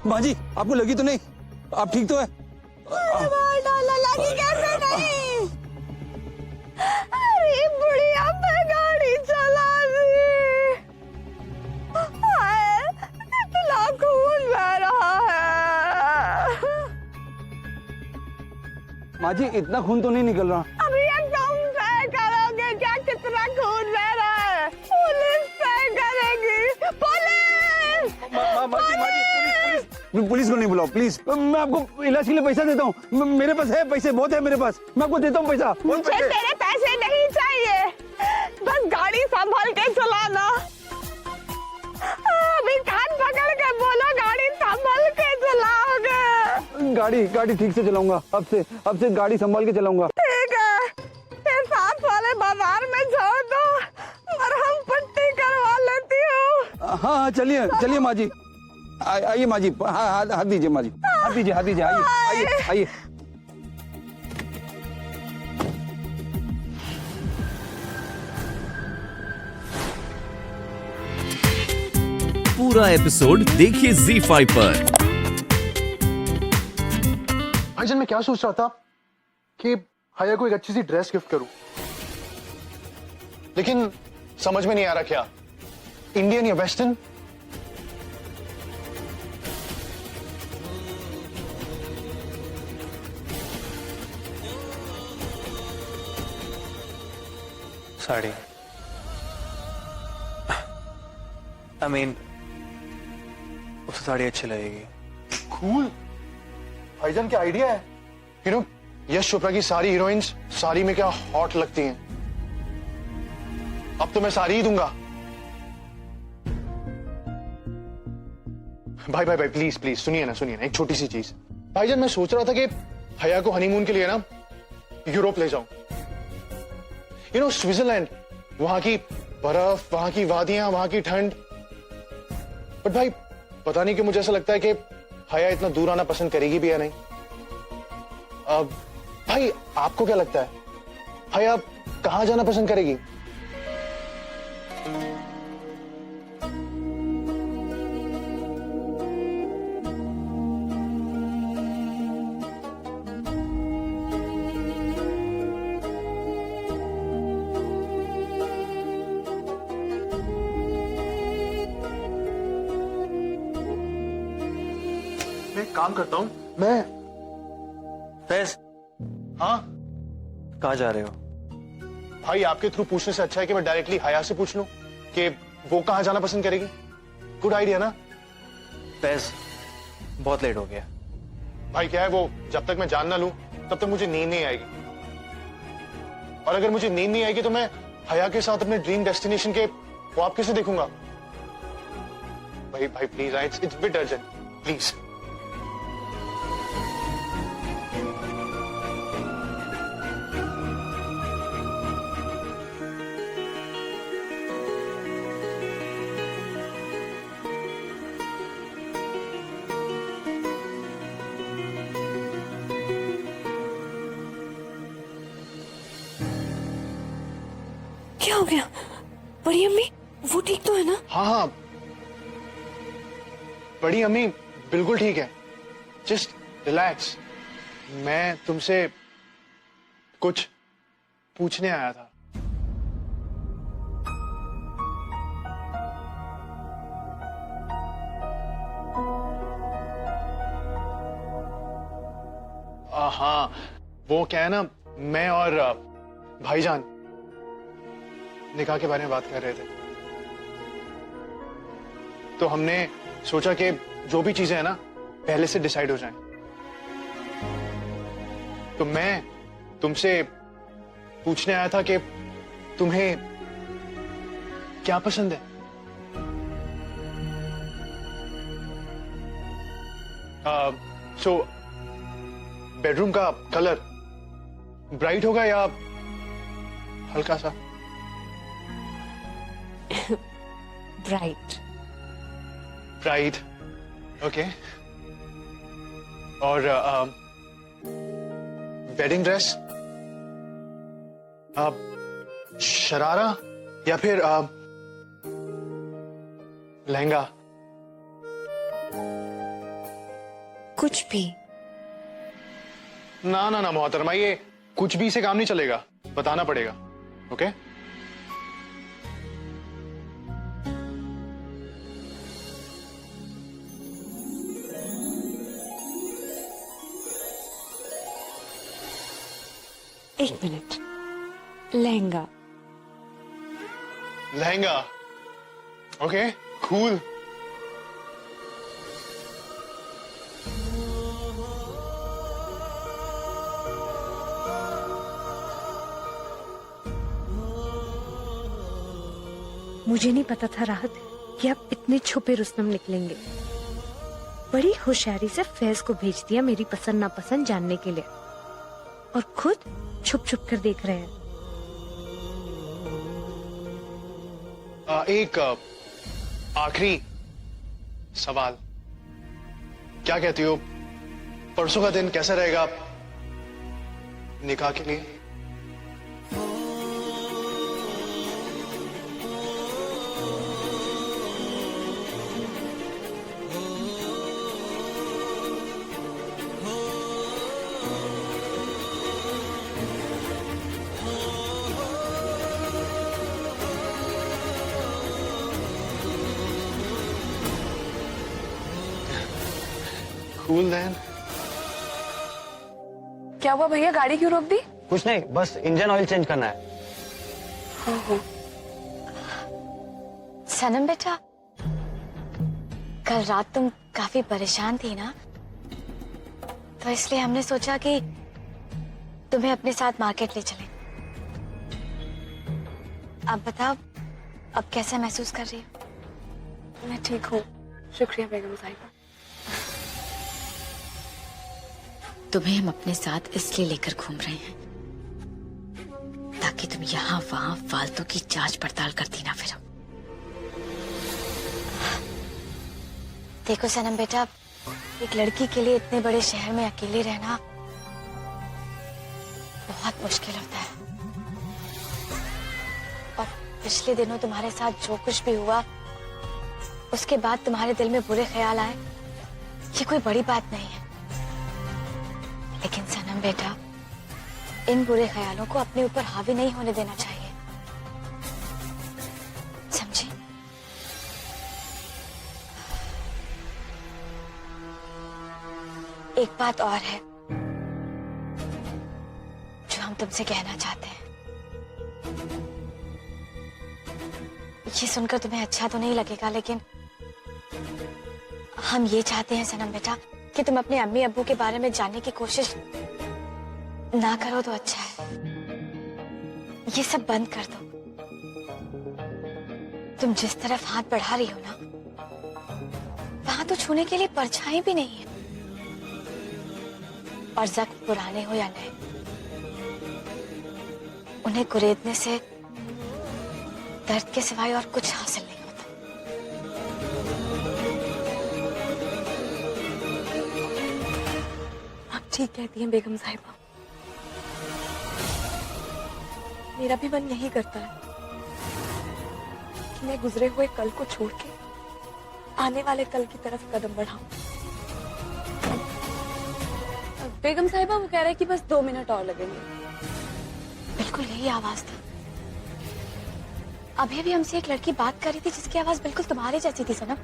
माँ जी आपको लगी तो नहीं? आप ठीक तो है? मार डाला, लगी कैसे नहीं? अरे बुढ़िया पे गाड़ी चला दी। हाय, इतना खून बह रहा है। माँ जी इतना खून तो नहीं निकल रहा। अभी एकदम तय करोगे क्या कितना खून बह रहा है? पुलिस तय करेगी। पुलिस! पुलिस को नहीं बुलाओ प्लीज। मैं आपको इलाज के लिए पैसा देता हूँ। मेरे पास है पैसे, बहुत है मेरे पास। मैं आपको देता हूँ पैसा। मुझे तेरे पैसे नहीं चाहिए, बस गाड़ी संभाल के चलाना। अभी कान पकड़ के बोलो, गाड़ी संभाल के चलाओगे? गाड़ी ठीक से चलाऊंगा। अब से गाड़ी संभाल के चलाऊंगा। ठीक है, ये साथ वाले बाजार में जाओ तो मरहम पट्टी करवा लेती हूँ। हाँ चलिए माँ जी। आइए माँ जी। हाँ हाथ दीजिए माँ जी। हाथ दीजिए आइए। पूरा एपिसोड देखिए ZEE5 पर। भाईजान मैं क्या सोच रहा था कि हया को एक अच्छी सी ड्रेस गिफ्ट करूं, लेकिन समझ में नहीं आ रहा क्या, इंडियन या वेस्टर्न। साड़ी। I mean, उसे साड़ी अच्छी लगेगी। कूल भाईजान, क्या आइडिया है। यू नो यश चोपड़ा की सारी हीरोइंस साड़ी में क्या हॉट लगती हैं। अब तो मैं साड़ी ही दूंगा। भाई प्लीज सुनिए ना एक छोटी सी चीज। भाईजान मैं सोच रहा था कि हया को हनीमून के लिए ना यूरोप ले जाऊं। यू नो स्विट्जरलैंड, वहां की बर्फ, वहां की वादियां, वहां की ठंड। बट भाई पता नहीं कि मुझे ऐसा लगता है कि हया इतना दूर आना पसंद करेगी भी या नहीं। भाई आपको क्या लगता है, हया कहां जाना पसंद करेगी? मैं एक काम करता हूं, मैं फैज, हाँ कहाँ जा रहे हो? भाई आपके थ्रू पूछने से अच्छा है कि मैं डायरेक्टली हया से पूछ लूं कि वो कहां जाना पसंद करेगी। गुड आइडिया ना? फैज, बहुत लेट हो गया। भाई क्या है वो, जब तक मैं जान ना लूं तब तक मुझे नींद नहीं आएगी, और अगर मुझे नींद नहीं आएगी तो मैं हया के साथ अपने ड्रीम डेस्टिनेशन के ख्वाब कैसे देखूंगा। भाई please, it's bit urgent, please. क्या हो गया? बड़ी अम्मी वो ठीक तो है ना? हाँ बड़ी अम्मी बिल्कुल ठीक है। Just relax. मैं तुमसे कुछ पूछने आया था। हाँ वो क्या है ना, मैं और भाईजान निकाह के बारे में बात कर रहे थे, तो हमने सोचा कि जो भी चीजें हैं ना पहले से डिसाइड हो जाएं। तो मैं तुमसे पूछने आया था कि तुम्हें क्या पसंद है। सो बेडरूम का कलर ब्राइट होगा या हल्का सा? Bright, okay. और वेडिंग ड्रेस शरारा या फिर लहंगा? कुछ भी? ना ना ना मोहतरमा, ये कुछ भी से काम नहीं चलेगा, बताना पड़ेगा। ओके? एक minute. Lehenga. Lehenga. Okay, cool. मुझे नहीं पता था राहत कि आप इतने छुपे रुस्तम निकलेंगे। बड़ी होशियारी से फैज को भेज दिया मेरी पसंद नापसंद जानने के लिए, और खुद छुप छुप कर देख रहे हैं। एक आखिरी सवाल, क्या कहती हो, परसों का दिन कैसा रहेगा निकाह के लिए? Cool then. क्या हुआ भैया, गाड़ी क्यों रोक दी? कुछ नहीं, बस इंजन ऑयल चेंज करना है। सनम बेटा, कल रात तुम काफी परेशान थी ना, तो इसलिए हमने सोचा कि तुम्हें अपने साथ मार्केट ले चलें। अब बताओ, अब कैसा महसूस कर रही हो? मैं ठीक हूँ, शुक्रिया बेगम साहिबा। तुम्हें हम अपने साथ इसलिए लेकर घूम रहे हैं ताकि तुम यहाँ वहाँ फालतू की जांच पड़ताल करती ना फिरो। देखो सनम बेटा, एक लड़की के लिए इतने बड़े शहर में अकेले रहना बहुत मुश्किल होता है, और पिछले दिनों तुम्हारे साथ जो कुछ भी हुआ उसके बाद तुम्हारे दिल में बुरे ख्याल आए, ये कोई बड़ी बात नहीं है। लेकिन सनम बेटा, इन बुरे ख्यालों को अपने ऊपर हावी नहीं होने देना चाहिए, समझी? एक बात और है जो हम तुमसे कहना चाहते हैं। ये सुनकर तुम्हें अच्छा तो नहीं लगेगा, लेकिन हम ये चाहते हैं सनम बेटा कि तुम अपने अम्मी अब्बू के बारे में जानने की कोशिश ना करो तो अच्छा है। ये सब बंद कर दो। तुम जिस तरफ हाथ बढ़ा रही हो ना, वहां तो छूने के लिए परछाई भी नहीं है, और जख्म पुराने हो या नए, उन्हें कुरेदने से दर्द के सिवाय और कुछ हासिल नहीं होता। आप ठीक कहती हैं बेगम साहिबा, मेरा भी मन यही करता है कि मैं गुजरे हुए कल को छोड़ के आने वाले कल की तरफ कदम बढ़ाऊं। बेगम साहिबा वो कह रहे हैं कि बस 2 मिनट और लगेंगे। बिल्कुल यही आवाज था। अभी भी हमसे एक लड़की बात कर रही थी जिसकी आवाज बिल्कुल तुम्हारी जैसी थी सनम।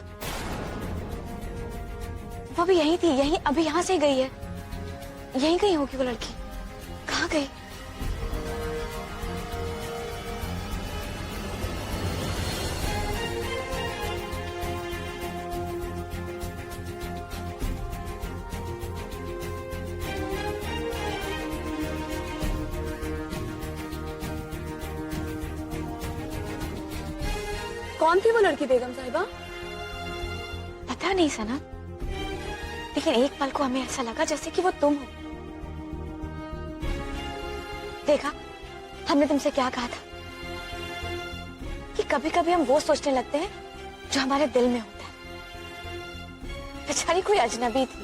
वो भी यही थी, यही अभी यहाँ से गई है, यहीं गई होगी वो लड़की। कहाँ गई? कौन थी वो लड़की बेगम साहिबा? पता नहीं सनम, लेकिन एक पल को हमें ऐसा लगा जैसे कि वो तुम हो। देखा, हमने तुमसे क्या कहा था कि कभी कभी हम वो सोचने लगते हैं जो हमारे दिल में होता है। बेचारी कोई अजनबी थी,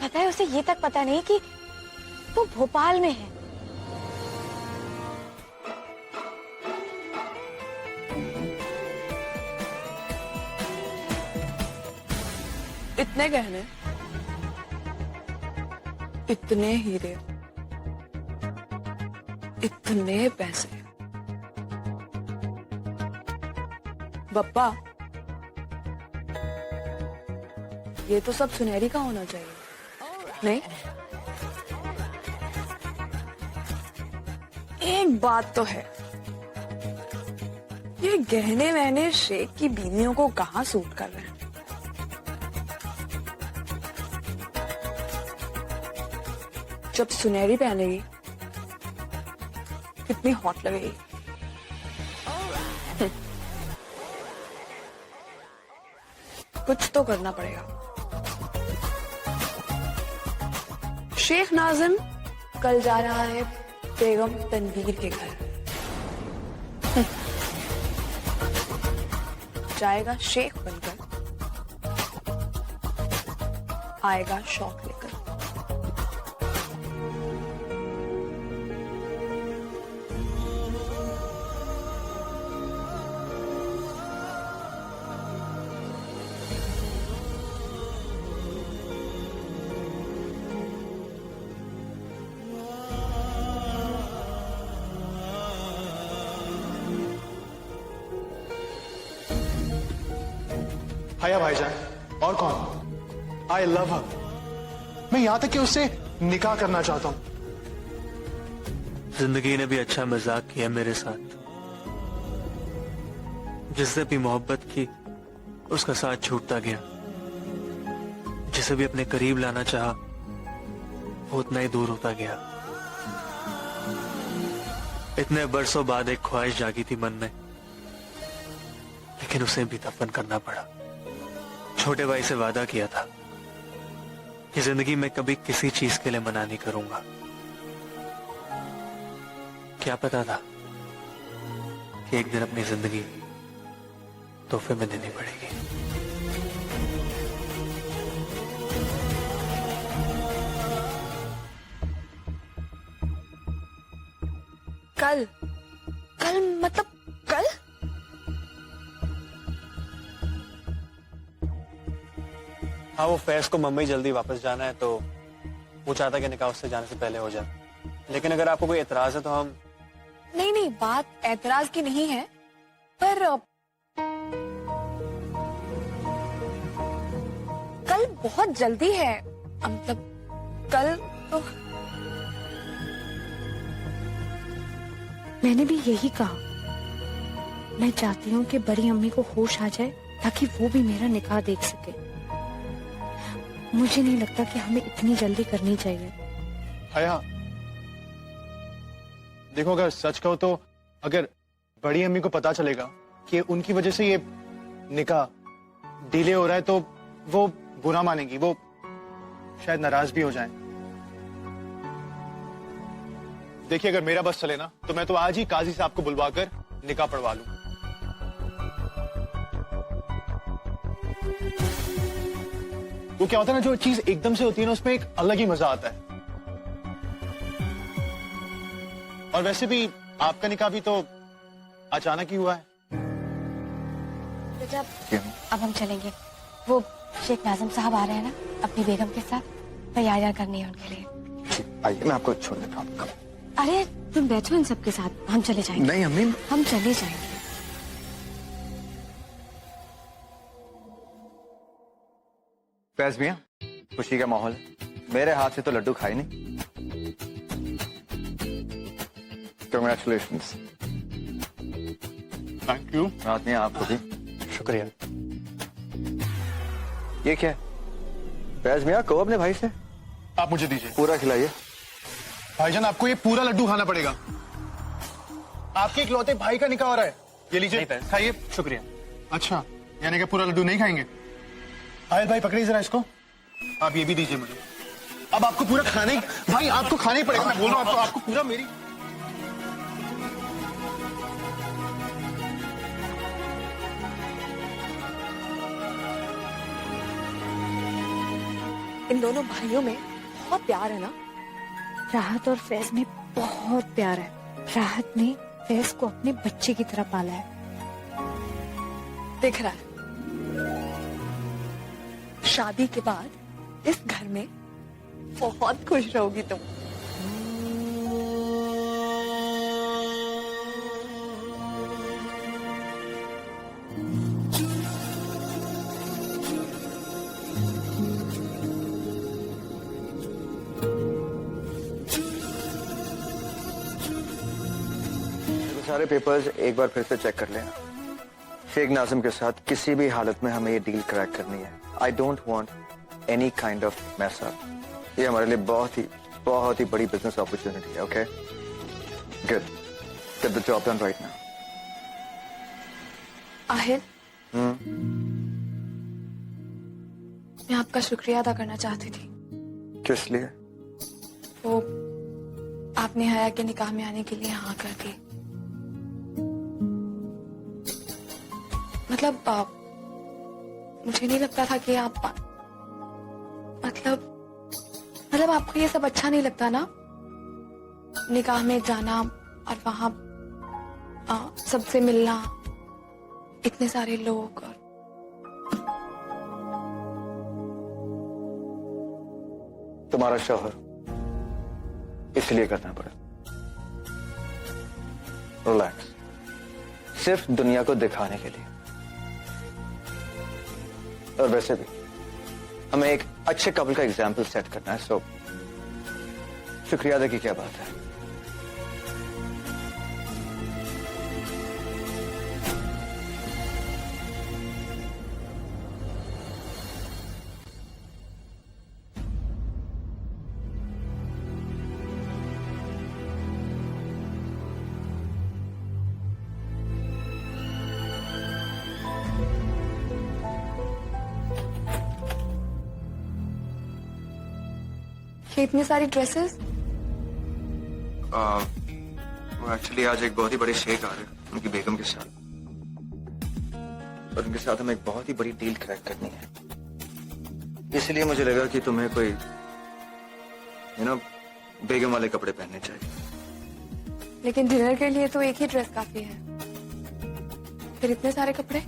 पता है उसे ये तक पता नहीं कि वो भोपाल में है। इतने गहने इतने हीरे, इतने पैसे। बप्पा, ये तो सब सुनहरी का होना चाहिए, नहीं? एक बात तो है, ये गहने वहने शेख की बीवियों को कहाँ सूट कर रहे हैं। जब सुनहरी पहनेगी कितनी हॉट लगेगी। कुछ तो करना पड़ेगा। शेख नाजिम कल जा रहा है बेगम तनवीर के घर। जाएगा शेख बनकर, आएगा शौक लेकर। हया भाईजान, और कौन? आई लव हर। मैं यहां तक कि उससे निकाह करना चाहता हूं। जिंदगी ने भी अच्छा मजाक किया मेरे साथ। जिससे भी मोहब्बत की उसका साथ छूटता गया। जिसे भी अपने करीब लाना चाहा वो उतना ही दूर होता गया। इतने बरसों बाद एक ख्वाहिश जागी थी मन में, लेकिन उसे भी दफन करना पड़ा। छोटे भाई से वादा किया था कि जिंदगी में कभी किसी चीज के लिए मना नहीं करूंगा। क्या पता था कि एक दिन अपनी जिंदगी तोहफे में देनी पड़ेगी। कल? कल मतलब कल? हाँ, वो फैज को मुंबई जल्दी वापस जाना है तो वो चाहता कि निकाह उससे जाने से पहले हो जाए। लेकिन अगर आपको कोई एतराज है तो हम। नहीं नहीं, बात एतराज की नहीं है, पर कल बहुत जल्दी है। मतलब कल तो मैंने भी यही कहा। मैं चाहती हूँ कि बड़ी अम्मी को होश आ जाए ताकि वो भी मेरा निकाह देख सके। मुझे नहीं लगता कि हमें इतनी जल्दी करनी चाहिए। हया, देखो अगर सच कहो तो अगर बड़ी अम्मी को पता चलेगा कि उनकी वजह से ये निकाह डिले हो रहा है तो वो बुरा मानेगी, वो शायद नाराज भी हो जाए। देखिए अगर मेरा बस चले ना तो मैं तो आज ही काजी साहब को बुलवाकर निकाह पढ़वा लूं। वो क्या होता है ना, जो चीज एकदम से होती है ना उसमें एक अलग ही मजा आता है। और वैसे भी आपका निकाह भी तो अचानक ही हुआ है। जब अब हम चलेंगे, वो शेख नाजिम साहब आ रहे हैं ना अपनी बेगम के साथ, तैयारियां करनी है उनके लिए। आइए मैं आपको छोड़ देता हूँ। अरे तुम बैठो इन सबके साथ, हम चले जाएंगे। नहीं अम्मी, हम चले जाएंगे। फैज मियां, खुशी का माहौल है। मेरे हाथ से तो लड्डू खाए नहीं। कंग्रेचुलेशंस। Thank you. रात में आपको भी शुक्रिया। ये क्या है? फैज मियां, कहो अपने भाई से आप मुझे दीजिए। पूरा खिलाइए। भाईजान आपको ये पूरा लड्डू खाना पड़ेगा। आपके इकलौते भाई का निकाह हो रहा है। ये लीजिए, नहीं फैज, खाइए। शुक्रिया। अच्छा, यानी कि पूरा लड्डू नहीं खाएंगे? आयल भाई पकड़िए जरा इसको। आप ये भी दीजिए मुझे। अब आपको पूरा खाना ही, भाई आपको खाना ही पड़ेगा। मैं बोल रहा हूँ आपको पूरा मेरी। इन दोनों भाइयों में बहुत प्यार है ना? राहत और फैज में बहुत प्यार है। राहत ने फैज को अपने बच्चे की तरह पाला है। दिख रहा है। शादी के बाद इस घर में बहुत खुश रहोगी तुम। सारे पेपर्स एक बार फिर से चेक कर लेना। शेख नाजिम के साथ किसी भी हालत में हमें ये डील क्रैक करनी है। I don't want any kind of mass up. ये हमारे लिए बहुत ही बड़ी बिजनेस अपॉर्चुनिटी है। Okay, good, get the job done right now. Ahir, मैं आपका शुक्रिया अदा करना चाहती थी। किस लिए? वो आपने हया के निकाह में आने के लिए हाँ कर दी। मतलब मुझे नहीं लगता था कि आप मतलब आपको ये सब अच्छा नहीं लगता ना, निकाह में जाना और वहां सबसे मिलना, इतने सारे लोग। और तुम्हारा शौहर, इसलिए करना पड़ा। रिलैक्स, सिर्फ दुनिया को दिखाने के लिए। और वैसे भी हमें एक अच्छे कपल का एग्जाम्पल सेट करना है, सो शुक्रिया अदा की क्या बात है। ये इतनी सारी ड्रेसेस? वो एक्चुअली आज एक बहुत ही बड़े शेख आ रहे हैं उनकी बेगम के साथ, और उनके साथ हमें एक बहुत ही बड़ी डील क्रैक करनी है। इसलिए मुझे लगा कि तुम्हें कोई बेगम वाले कपड़े पहनने चाहिए। लेकिन डिनर के लिए तो एक ही ड्रेस काफी है, फिर इतने सारे कपड़े?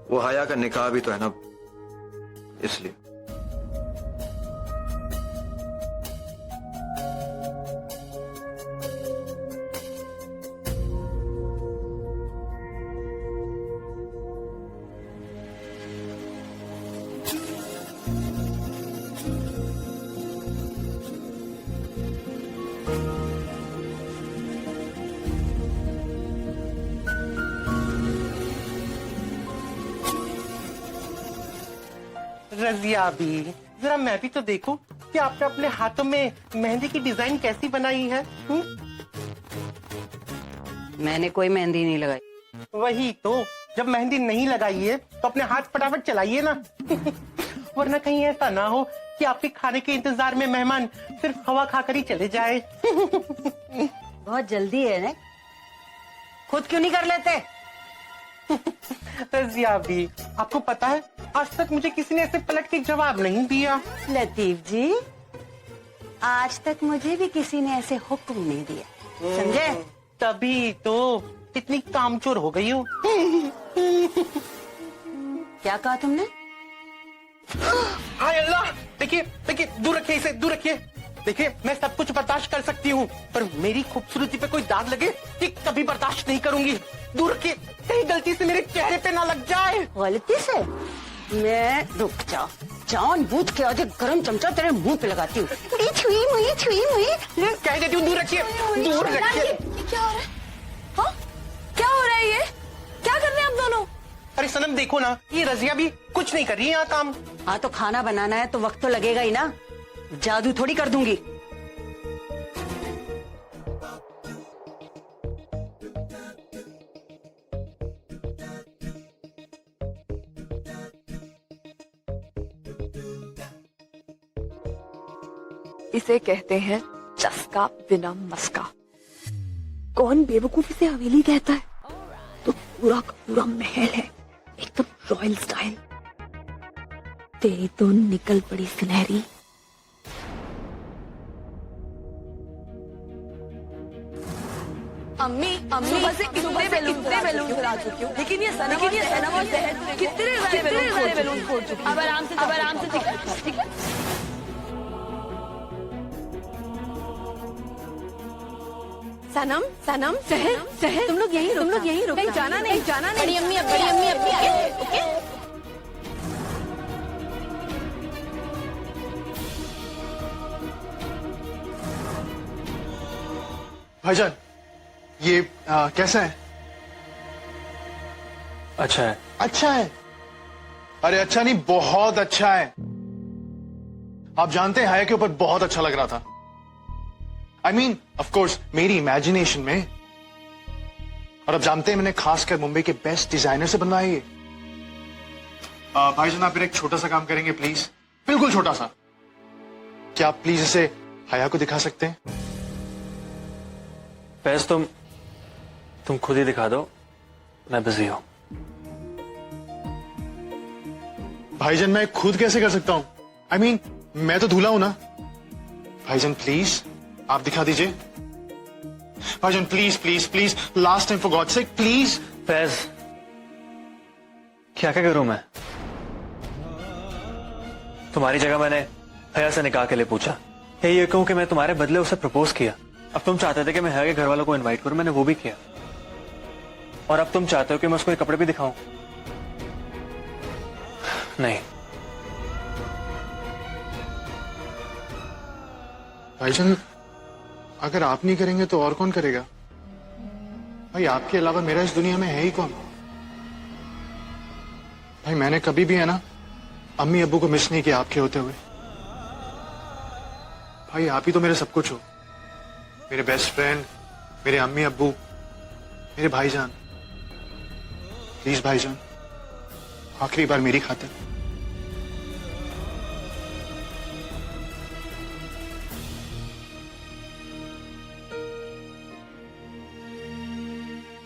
वो हया का निकाह भी तो है ना, इसलिए। रजिया भी, जरा मैं भी तो देखूं कि आपने अपने हाथों में मेहंदी की डिजाइन कैसी बनाई है। मैंने कोई मेहंदी नहीं लगाई। वही तो, जब मेहंदी नहीं लगाई है तो अपने हाथ फटाफट चलाइए ना। वरना कहीं ऐसा ना हो कि आपके खाने के इंतजार में मेहमान सिर्फ हवा खाकर ही चले जाए। बहुत जल्दी है ना, खुद क्यों नहीं कर लेते? रजिया भी, आपको पता है आज तक मुझे किसी ने ऐसे पलट के जवाब नहीं दिया। लतीफ जी, आज तक मुझे भी किसी ने ऐसे हुक्म नहीं दिया, समझे? तभी तो इतनी कामचोर हो गई हो। क्या कहा तुमने? हाय अल्लाह, देखिए देखिए, दूर रखिए इसे, दूर रखिए। देखिए, मैं सब कुछ बर्दाश्त कर सकती हूँ, पर मेरी खूबसूरती पे कोई दाग लगे कि कभी बर्दाश्त नहीं करूंगी। दूर रखिए, कहीं गलती से मेरे चेहरे पे ना लग जाए। गलती से? मैं रुक जाओ, जान बूझ के आज गरम चमचा तेरे मुंह पे लगाती हूँ। कह देती हूँ, दूर रखिए, दूर रखिए। क्या हो रहा है? हाँ? क्या हो रहा है ये? क्या कर रहे हैं आप दोनों? अरे सनम देखो ना, ये रजिया भी कुछ नहीं कर रही है यहाँ काम। हाँ तो खाना बनाना है तो वक्त तो लगेगा ही ना, जादू थोड़ी कर दूंगी। इसे कहते हैं चस्का बिना मस्का। कौन बेवकूफी से हवेली कहता है, तो पूरा का पूरा महल है, एकदम रॉयल स्टाइल। तेरी तो निकल पड़ी सुनहरी। अम्मी सुबह से कितने बैलून फुला चुकी हूँ, लेकिन ये सनम और शहद कितने सारे बैलून फोड़ चुकी हूँ। अब आराम से ठीक है। सनम शहद तुम लोग यहीं रुको, कहीं जाना नहीं। बड़ी अम्मी आए, ओके। भाईजान ये कैसा है? अच्छा है। अच्छा है? अरे अच्छा नहीं, बहुत अच्छा है। आप जानते हैं हया के ऊपर बहुत अच्छा लग रहा था। I mean, of course, मेरी इमेजिनेशन में। और अब जानते हैं मैंने खासकर मुंबई के बेस्ट डिजाइनर से बनवाया ये। भाईजान आप मेरा एक छोटा सा काम करेंगे प्लीज, बिल्कुल छोटा सा। क्या आप प्लीज इसे हया को दिखा सकते हैं? फैज तुम खुद ही दिखा दो, मैं बिजी हूं। भाईजान मैं खुद कैसे कर सकता हूं? I mean, मैं तो दूल्हा हूं ना। भाईजान प्लीज आप दिखा दीजिए। भाईजान please last time for God sake please. Faiz क्या करूं मैं? तुम्हारी जगह मैंने हया से निकाह के लिए पूछा, या ये कहूं कि मैं तुम्हारे बदले उसे प्रपोज किया। अब तुम चाहते थे कि मैं हया के घर वालों को इनवाइट करूं, मैंने वो भी किया। और अब तुम चाहते हो कि मैं उसको ये कपड़े भी दिखाऊं? नहीं। भाईजान अगर आप नहीं करेंगे तो और कौन करेगा? भाई आपके अलावा मेरा इस दुनिया में है ही कौन? भाई मैंने कभी भी है ना अम्मी अब्बू को मिस नहीं किया आपके होते हुए। भाई आप ही तो मेरे सब कुछ हो, मेरे बेस्ट फ्रेंड, मेरे अम्मी अब्बू, मेरे भाईजान। प्लीज भाईजान आखिरी बार मेरी खातिर।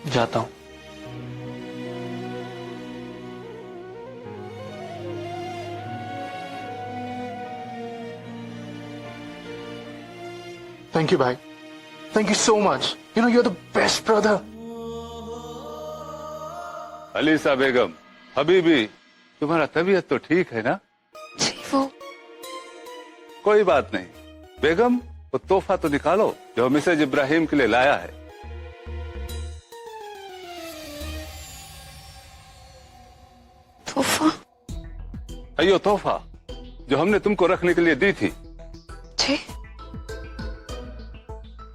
जाता हूं। थैंक यू भाई, thank you so much. You know you are the best brother. Alisa Begum, हबीबी, तुम्हारा तबीयत तो ठीक है ना? जी वो कोई बात नहीं। बेगम वो तोहफा तो निकालो जो मिसेज इब्राहिम के लिए लाया है। तोहफा? अयो तोहफा जो हमने तुमको रखने के लिए दी थी। जी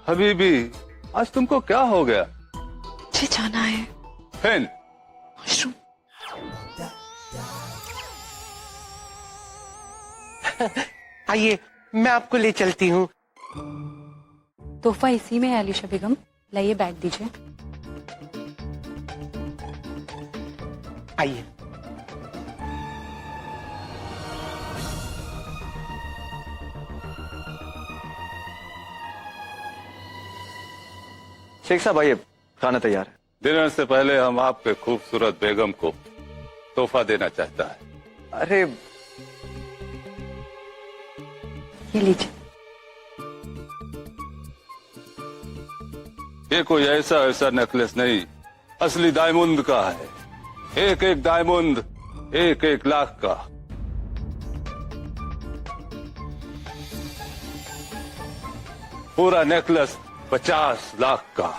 हबीबी आज तुमको क्या हो गया? जी जाना है फैन वॉशरूम। आइए मैं आपको ले चलती हूँ। तोहफा इसी में है अलीशा बेगम, लाइए बैग दीजिए। आइए। शेख साहब आइए, खाना तैयार है। डिनर से पहले हम आपके खूबसूरत बेगम को तोहफा देना चाहता है। अरे ये लीजिए। ये कोई ऐसा नेकलेस नहीं, असली डायमंड का है। एक एक डायमंड 1-1 लाख का। पूरा नेकलेस 50 लाख का।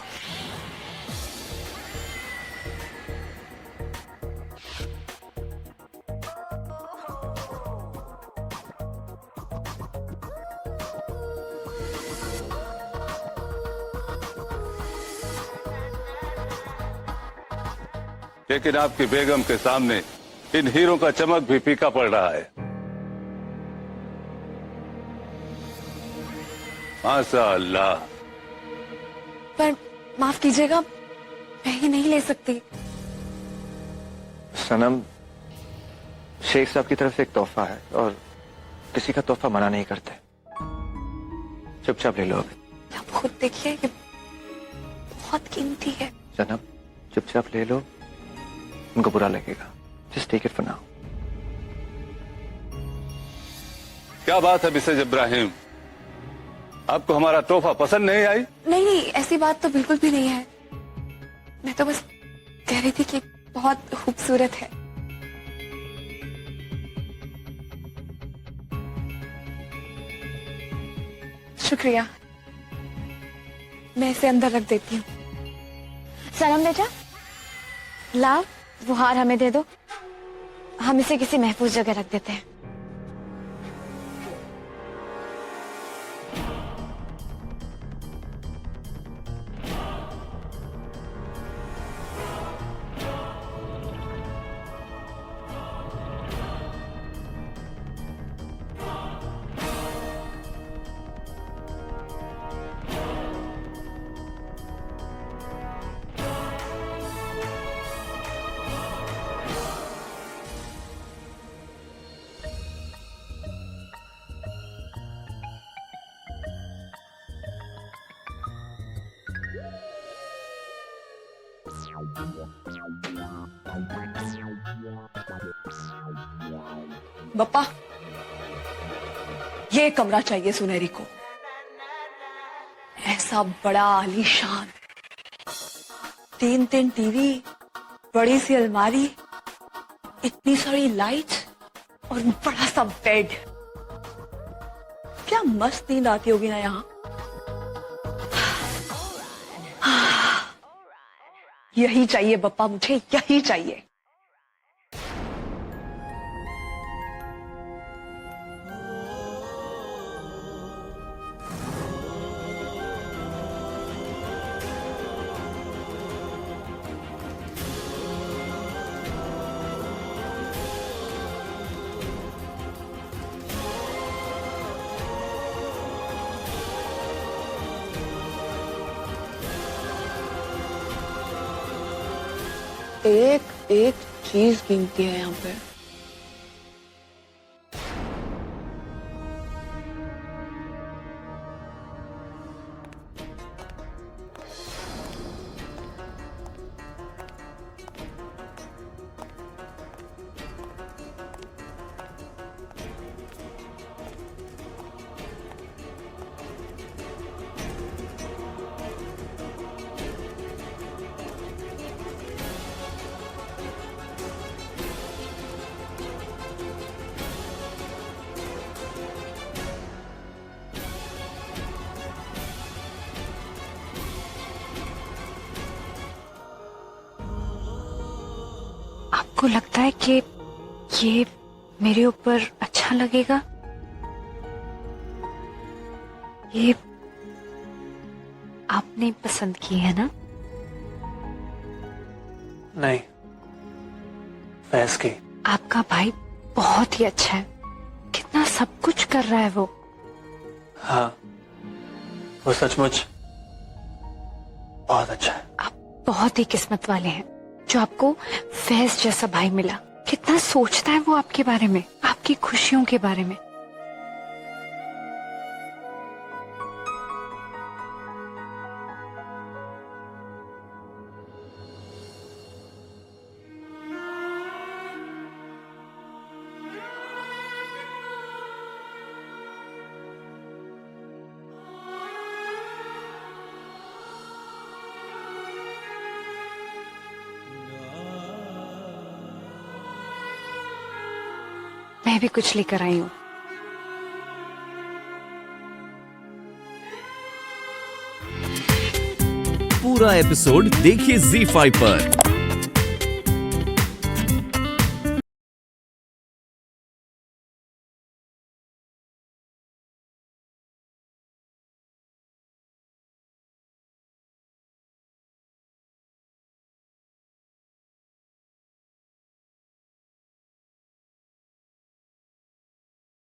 लेकिन आपकी बेगम के सामने इन हीरों का चमक भी फीका पड़ रहा है। माशाअल्लाह। पर माफ कीजिएगा, मैं ही नहीं ले सकती। सनम, शेख साहब की तरफ से एक तोहफा है और किसी का तोहफा मना नहीं करते। चुपचाप ले लो अभी। आप खुद देखिए, ये बहुत कीमती है। सनम चुपचाप ले लो, उनको बुरा लगेगा। Just take it for now. क्या बात है मिसेज इब्राहिम, आपको हमारा तोहफा पसंद नहीं आई? नहीं नहीं, ऐसी बात तो बिल्कुल भी नहीं है। मैं तो बस कह रही थी कि बहुत खूबसूरत है। शुक्रिया, मैं इसे अंदर रख देती हूँ। सनम बेटा, लाओ वो हार हमें दे दो, हम इसे किसी महफूज जगह रख देते हैं। बप्पा, ये कमरा चाहिए सुनहरी को। ऐसा बड़ा आलीशान, 3 टीवी, बड़ी सी अलमारी, इतनी सारी लाइट्स और बड़ा सा बेड। क्या मस्त नींद आती होगी ना यहाँ। यही चाहिए बप्पा, मुझे यही चाहिए। एक एक चीज कीमती है यहाँ पे। आपको लगता है कि ये मेरे ऊपर अच्छा लगेगा? ये आपने पसंद की है ना? नहीं, फैज की। आपका भाई बहुत ही अच्छा है, कितना सब कुछ कर रहा है वो। हाँ, वो सचमुच बहुत अच्छा है। आप बहुत ही किस्मत वाले हैं जो आपको फैज जैसा भाई मिला। कितना सोचता है वो आपके बारे में, आपकी खुशियों के बारे में। मैं भी कुछ लेकर आई हूँ। पूरा एपिसोड देखिए ZEE5 पर।